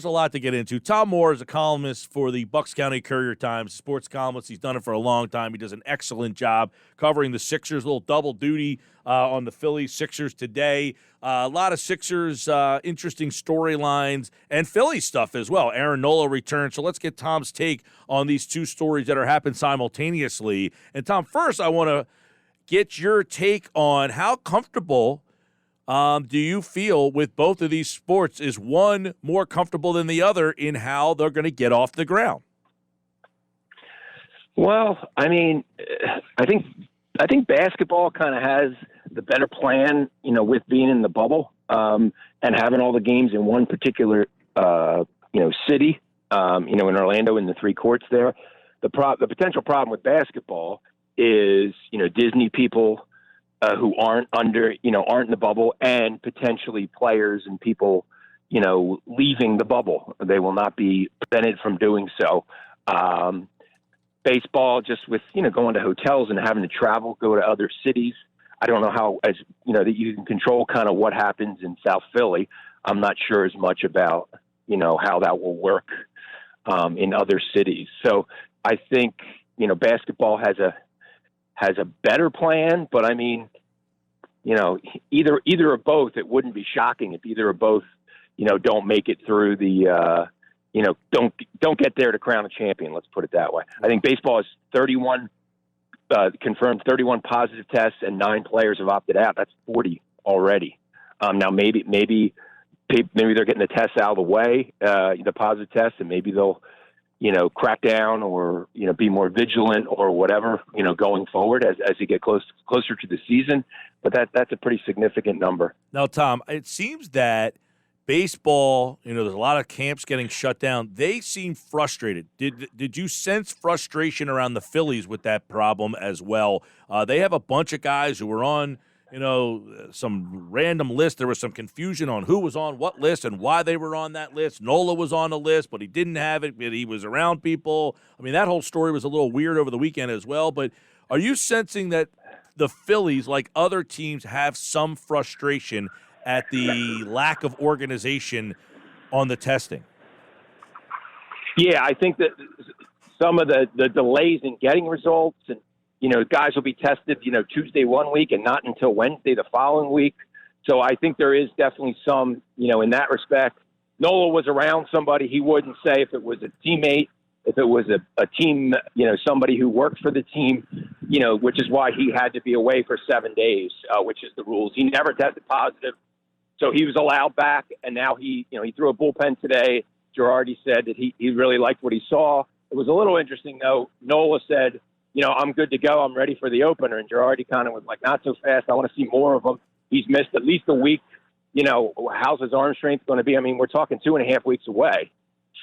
There's a lot to get into. Tom Moore is a columnist for the Bucks County Courier-Times, sports columnist. He's done it for a long time. He does an excellent job covering the Sixers, a little double duty on the Phillies Sixers today. A lot of Sixers, interesting storylines, and Phillies stuff as well. Aaron Nola returns. So let's get Tom's take on these two stories that are happening simultaneously. And Tom, first I want to get your take on how comfortable do you feel with both of these sports? Is one more comfortable than the other in how they're going to get off the ground? Well, I mean, I think basketball kind of has the better plan, with being in the bubble and having all the games in one particular, city, in Orlando in the three courts there. The potential problem with basketball is, Disney people who aren't aren't in the bubble, and potentially players and people, leaving the bubble. They will not be prevented from doing so. Baseball, just with, going to hotels and having to travel, go to other cities. I don't know how, that you can control kind of what happens in South Philly. I'm not sure as much about, how that will work in other cities. So I think, basketball has a better plan, but I mean, either or both, it wouldn't be shocking if either or both, don't make it through the, don't get there to crown a champion. Let's put it that way. I think baseball is 31 confirmed 31 positive tests, and 9 players have opted out. That's 40 already. Now maybe they're getting the tests out of the way, the positive tests, and maybe they'll, crack down or, be more vigilant or whatever, going forward as you get closer to the season. But that's a pretty significant number. Now, Tom, it seems that baseball, there's a lot of camps getting shut down. They seem frustrated. Did you sense frustration around the Phillies with that problem as well? They have a bunch of guys who were on, some random list. There was some confusion on who was on what list and why they were on that list. Nola was on a list, but he didn't have it, but he was around people. I mean, that whole story was a little weird over the weekend as well. But are you sensing that the Phillies, like other teams, have some frustration at the lack of organization on the testing? Yeah, I think that some of the delays in getting results, and guys will be tested, Tuesday one week and not until Wednesday the following week. So I think there is definitely some, in that respect. Nola was around somebody. He wouldn't say if it was a teammate, if it was a team, somebody who worked for the team, which is why he had to be away for 7 days, which is the rules. He never tested positive. So he was allowed back, and now he threw a bullpen today. Girardi said that he really liked what he saw. It was a little interesting, though. Nola said, I'm good to go. I'm ready for the opener. And Girardi kind of was like, not so fast. I want to see more of him. He's missed at least a week. How's his arm strength going to be? I mean, we're talking 2.5 weeks away.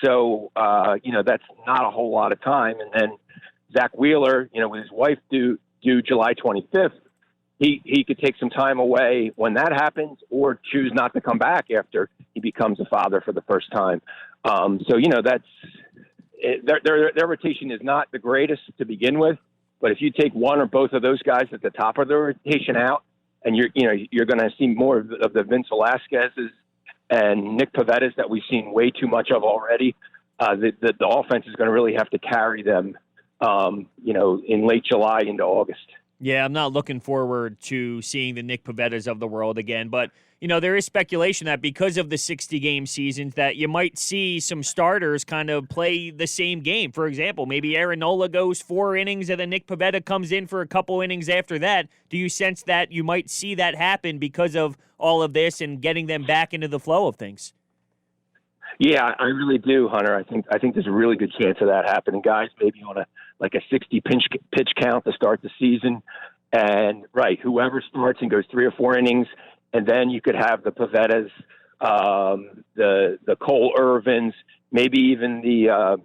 So, that's not a whole lot of time. And then Zach Wheeler, with his wife due July 25th, he could take some time away when that happens, or choose not to come back after he becomes a father for the first time. So, that's their rotation is not the greatest to begin with. But if you take one or both of those guys at the top of the rotation out, and you're going to see more of the Vince Velasquez's and Nick Pavettas that we've seen way too much of already, the offense is going to really have to carry them, in late July into August. Yeah, I'm not looking forward to seeing the Nick Pavettas of the world again. But, there is speculation that because of the 60-game seasons that you might see some starters kind of play the same game. For example, maybe Aaron Nola goes 4 innings and then Nick Pivetta comes in for a couple innings after that. Do you sense that you might see that happen because of all of this and getting them back into the flow of things? Yeah, I really do, Hunter. I think there's a really good chance of that happening. Guys maybe on a 60 pitch count to start the season. And, whoever starts and goes 3 or 4 innings, and then you could have the Pavettas, the Cole Irvins, maybe even the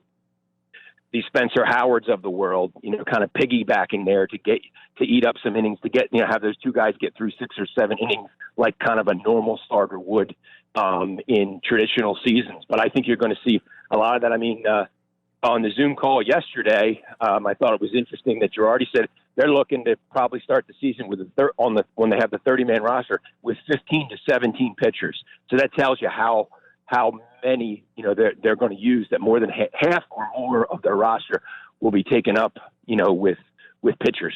Spencer Howards of the world, kind of piggybacking there to eat up some innings, to get, have those two guys get through 6 or 7 innings like kind of a normal starter would in traditional seasons. But I think you're going to see a lot of that. I mean, on the Zoom call yesterday, I thought it was interesting that Girardi said they're looking to probably start the season with when they have the 30-man roster with 15 to 17 pitchers. So that tells you how how many, they're going to use, that more than half or more of their roster will be taken up, with pitchers.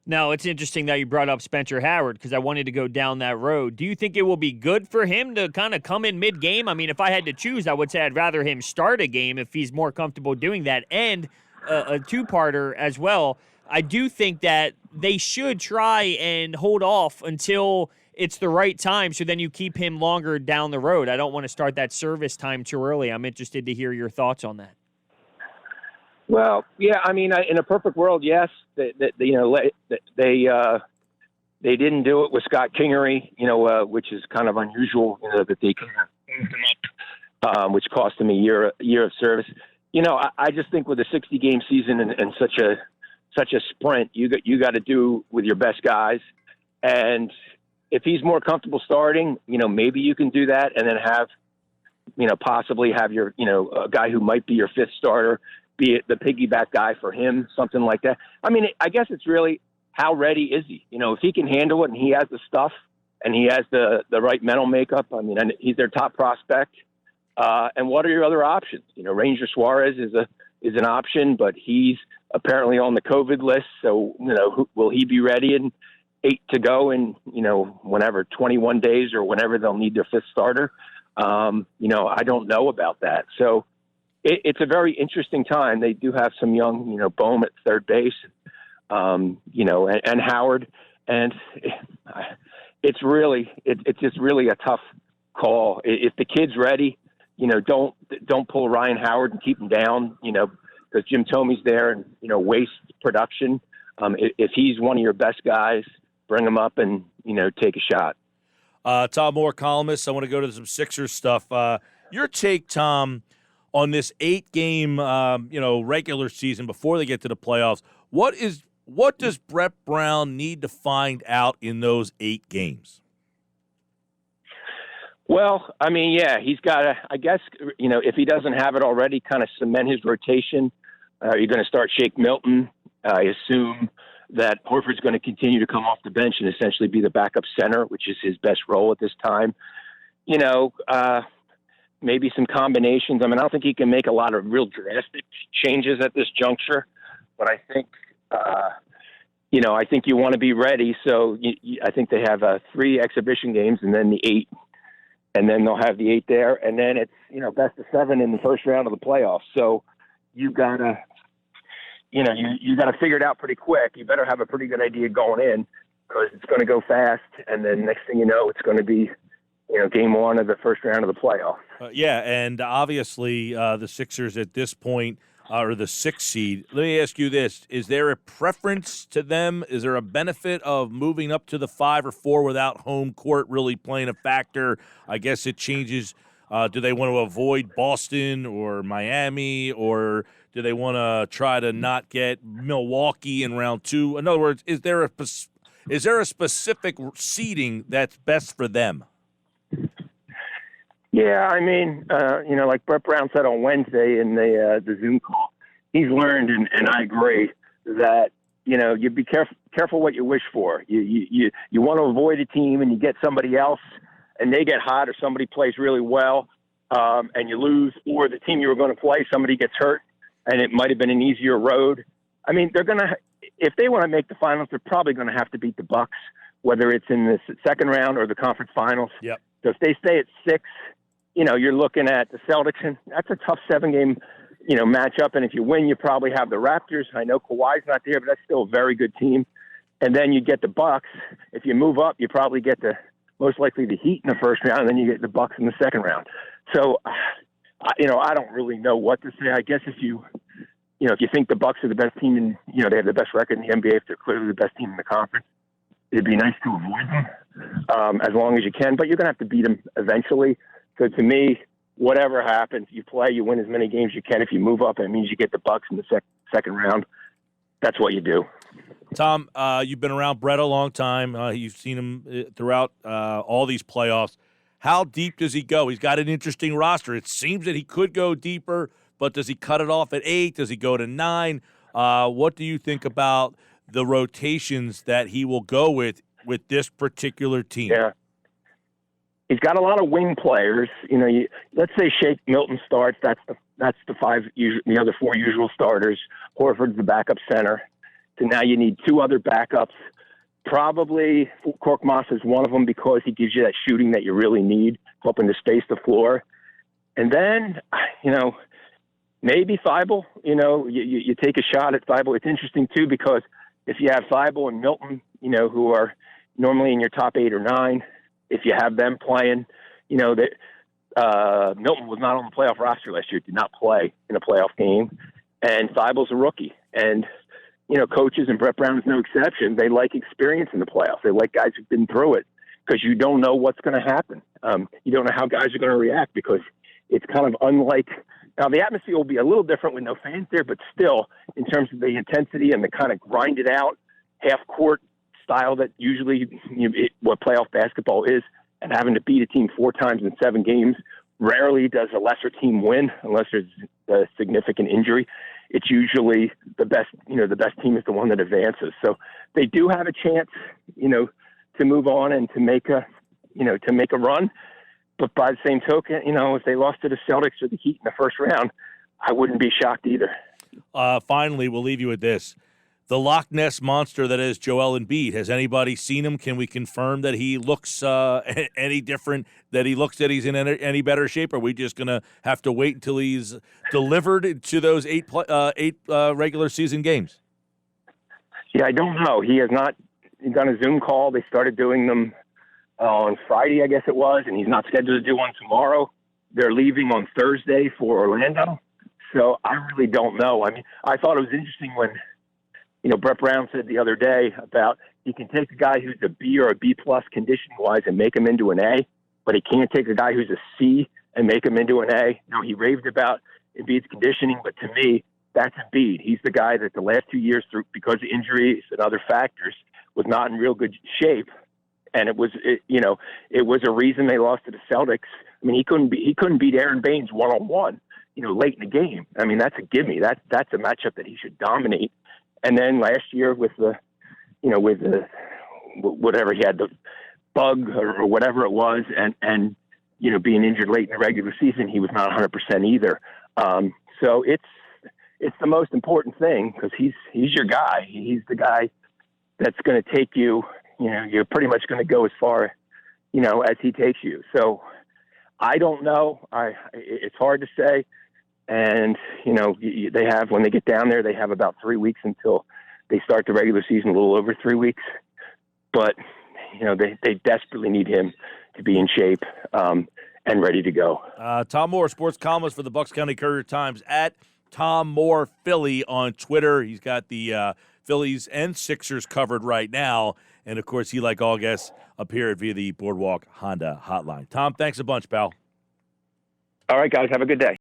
Now, it's interesting that you brought up Spencer Howard because I wanted to go down that road. Do you think it will be good for him to kind of come in mid-game? I mean, if I had to choose, I would say I'd rather him start a game if he's more comfortable doing that. And a two-parter as well, I do think that they should try and hold off until it's the right time so then you keep him longer down the road. I don't want to start that service time too early. I'm interested to hear your thoughts on that. Well, yeah, I mean, in a perfect world, yes, they didn't do it with Scott Kingery, which is kind of unusual, that they kind of moved him up, which cost him a year of service. I just think with a 60-game season and such a sprint, you got to do with your best guys. And if he's more comfortable starting, maybe you can do that and then have, possibly have your, a guy who might be your fifth starter, be it the piggyback guy for him, something like that. I mean, I guess it's really how ready is he? If he can handle it and he has the stuff and he has the right mental makeup, I mean, and he's their top prospect. And what are your other options? Ranger Suarez is an option, but he's apparently on the COVID list. So, will he be ready in 8 to go in, whenever 21 days or whenever they'll need their fifth starter? I don't know about that. So, it's a very interesting time. They do have some young, Bohm at third base, and Howard, and it's just really a tough call. If the kid's ready, don't pull Ryan Howard and keep him down, because Jim Thomey's there and, waste production. If he's one of your best guys, bring him up and, take a shot. Tom Moore, columnist. I want to go to some Sixers stuff. Your take, Tom, on this 8-game, regular season before they get to the playoffs. What does Brett Brown need to find out in those 8 games? Well, I mean, yeah, he's got to, I guess, if he doesn't have it already, kind of cement his rotation. You're going to start Shake Milton. I assume that Horford's going to continue to come off the bench and essentially be the backup center, which is his best role at this time. Maybe some combinations. I mean, I don't think he can make a lot of real drastic changes at this juncture, but I think, I think you want to be ready. So I think they have 3 exhibition games and then the 8, and then they'll have the 8 there. And then it's, best of 7 in the first round of the playoffs. So you gotta, you got to figure it out pretty quick. You better have a pretty good idea going in because it's going to go fast. And then next thing you know, it's going to be, game 1 of the first round of the playoffs. Yeah, and obviously the Sixers at this point are the 6th seed. Let me ask you this. Is there a preference to them? Is there a benefit of moving up to the 5 or 4 without home court really playing a factor? I guess it changes. Do they want to avoid Boston or Miami, or do they want to try to not get Milwaukee in round 2? In other words, is there a specific seeding that's best for them? Yeah, I mean, like Brett Brown said on Wednesday in the Zoom call, he's learned, and I agree, that, you be careful what you wish for. You want to avoid a team and you get somebody else and they get hot or somebody plays really well and you lose, or the team you were going to play, somebody gets hurt and it might have been an easier road. I mean, if they want to make the finals, they're probably going to have to beat the Bucks, whether it's in the second round or the conference finals. Yep. So if they stay at 6, you're looking at the Celtics, and that's a tough 7-game, matchup. And if you win, you probably have the Raptors. I know Kawhi's not there, but that's still a very good team. And then you get the Bucks. If you move up, you probably get most likely the Heat in the first round, and then you get the Bucks in the second round. So, I don't really know what to say. I guess if you think the Bucks are the best team and, they have the best record in the NBA, if they're clearly the best team in the conference, it'd be nice to avoid them as long as you can. But you're going to have to beat them eventually. So to me, whatever happens, you play, you win as many games as you can. If you move up, it means you get the Bucks in the second round. That's what you do. Tom, you've been around Brett a long time. You've seen him throughout all these playoffs. How deep does he go? He's got an interesting roster. It seems that he could go deeper, but does he cut it off at 8? Does he go to 9? What do you think about the rotations that he will go with this particular team? Yeah. he's got a lot of wing players. Let's say Shake Milton starts. That's the the other four usual starters. Horford's the backup center. So now you need two other backups. Probably Korkmaz is one of them because he gives you that shooting that you really need, helping to space the floor. And then, maybe Thibault. You take a shot at Thibault. It's interesting too because if you have Thibault and Milton, who are normally in your top 8 or 9, if you have them playing, that Milton was not on the playoff roster last year, did not play in a playoff game, and Thibault's a rookie. And coaches, and Brett Brown is no exception, they like experience in the playoffs. They like guys who've been through it because you don't know what's going to happen. You don't know how guys are going to react because it's kind of unlike – now the atmosphere will be a little different with no fans there, but still in terms of the intensity and the kind of grinded out half-court style that usually what playoff basketball is, and having to beat a team 4 times in 7 games, rarely does a lesser team win unless there's a significant injury. It's usually the best team is the one that advances. So they do have a chance, to move on and to make a run. But by the same token, if they lost to the Celtics or the Heat in the first round, I wouldn't be shocked either. Finally, we'll leave you with this. The Loch Ness monster that is Joel Embiid. Has anybody seen him? Can we confirm that he looks any different, that he's in any better shape? Or are we just going to have to wait until he's delivered to those eight regular season games? Yeah, I don't know. He has not done a Zoom call. They started doing them on Friday, I guess it was, and he's not scheduled to do one tomorrow. They're leaving on Thursday for Orlando. So I really don't know. I mean, I thought it was interesting when Brett Brown said the other day about you can take a guy who's a B or a B plus conditioning-wise and make him into an A, but he can't take a guy who's a C and make him into an A. Now, he raved about Embiid's conditioning, but to me, that's Embiid. He's the guy that the last 2 years, through because of injuries and other factors, was not in real good shape. And it was a reason they lost to the Celtics. I mean, he couldn't beat Aaron Baines one-on-one, late in the game. I mean, that's a gimme. That's a matchup that he should dominate. And then last year with whatever he had, the bug or whatever it was, and being injured late in the regular season, he was not 100% either. So it's the most important thing because he's your guy. He's the guy that's going to take you. You're pretty much going to go as far, as he takes you. So I don't know. It's hard to say. And, they have, when they get down there, they have about 3 weeks until they start the regular season, a little over 3 weeks. But, they desperately need him to be in shape and ready to go. Tom Moore, sports columnist for the Bucks County Courier-Times, at Tom Moore Philly on Twitter. He's got the Phillies and Sixers covered right now. And, of course, he, like all guests, appeared via the Boardwalk Honda hotline. Tom, thanks a bunch, pal. All right, guys. Have a good day.